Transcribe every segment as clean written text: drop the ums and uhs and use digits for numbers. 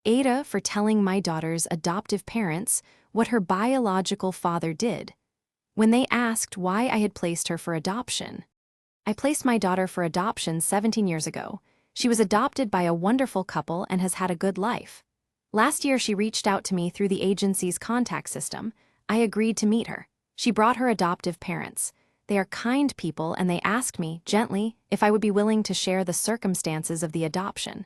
AITA for telling my daughter's adoptive parents what her biological father did. When they asked why I had placed her for adoption. I placed my daughter for adoption 17 years ago. She was adopted by a wonderful couple and has had a good life. Last year she reached out to me through the agency's contact system. I agreed to meet her. She brought her adoptive parents. They are kind people and they asked me, gently, if I would be willing to share the circumstances of the adoption.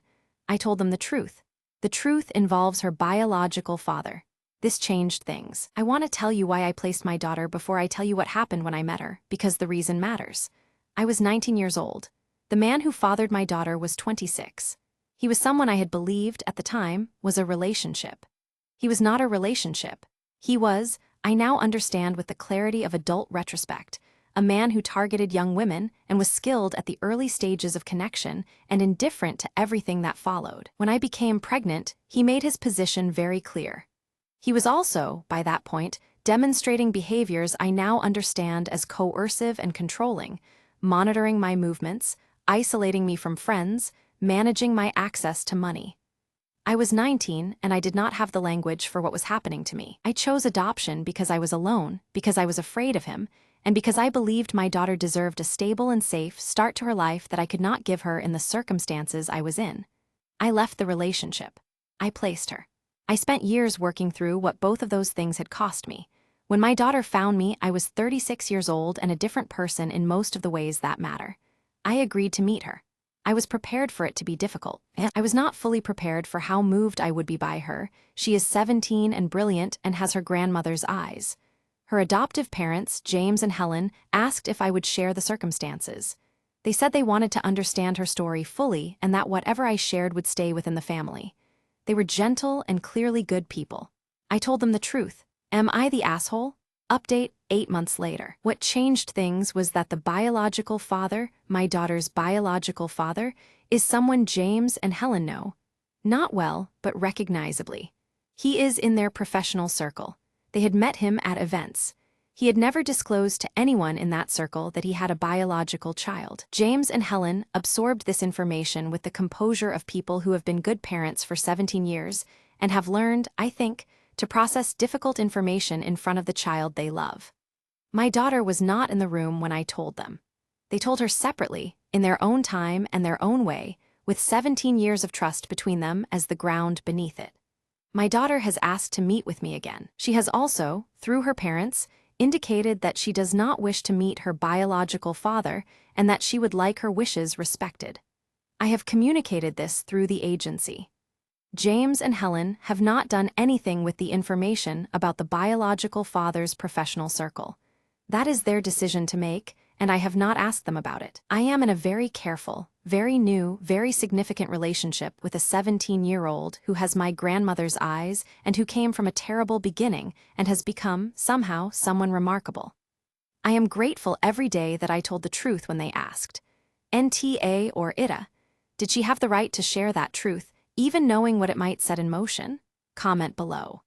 I told them the truth. The truth involves her biological father. This changed things. I want to tell you why I placed my daughter before I tell you what happened when I met her, because the reason matters. I was 19 years old. The man who fathered my daughter was 26. He was someone I had believed, at the time, was a relationship. He was not a relationship. He was, I now understand with the clarity of adult retrospect, a man who targeted young women and was skilled at the early stages of connection and indifferent to everything that followed. When I became pregnant, he made his position very clear. He was also, by that point, demonstrating behaviors I now understand as coercive and controlling, monitoring my movements, isolating me from friends, managing my access to money. I was 19 and I did not have the language for what was happening to me. I chose adoption because I was alone, because I was afraid of him, and because I believed my daughter deserved a stable and safe start to her life that I could not give her in the circumstances I was in. I left the relationship. I placed her. I spent years working through what both of those things had cost me. When my daughter found me, I was 36 years old and a different person in most of the ways that matter. I agreed to meet her. I was prepared for it to be difficult. I was not fully prepared for how moved I would be by her. She is 17 and brilliant and has her grandmother's eyes. Her adoptive parents, James and Helen, asked if I would share the circumstances. They said they wanted to understand her story fully and that whatever I shared would stay within the family. They were gentle and clearly good people. I told them the truth. Am I the asshole? Update 8 months later. What changed things was that the biological father, my daughter's biological father, is someone James and Helen know. Not well, but recognizably. He is in their professional circle. They had met him at events. He had never disclosed to anyone in that circle that he had a biological child. James and Helen absorbed this information with the composure of people who have been good parents for 17 years and have learned, I think, to process difficult information in front of the child they love. My daughter was not in the room when I told them. They told her separately, in their own time and their own way, with 17 years of trust between them as the ground beneath it. My daughter has asked to meet with me again. She has also, through her parents, indicated that she does not wish to meet her biological father and that she would like her wishes respected. I have communicated this through the agency. James and Helen have not done anything with the information about the biological father's professional circle. That is their decision to make, and I have not asked them about it. I am in a very careful, very new, very significant relationship with a 17-year-old who has my grandmother's eyes and who came from a terrible beginning and has become, somehow, someone remarkable. I am grateful every day that I told the truth when they asked. NTA or ITA? Did she have the right to share that truth, even knowing what it might set in motion? Comment below.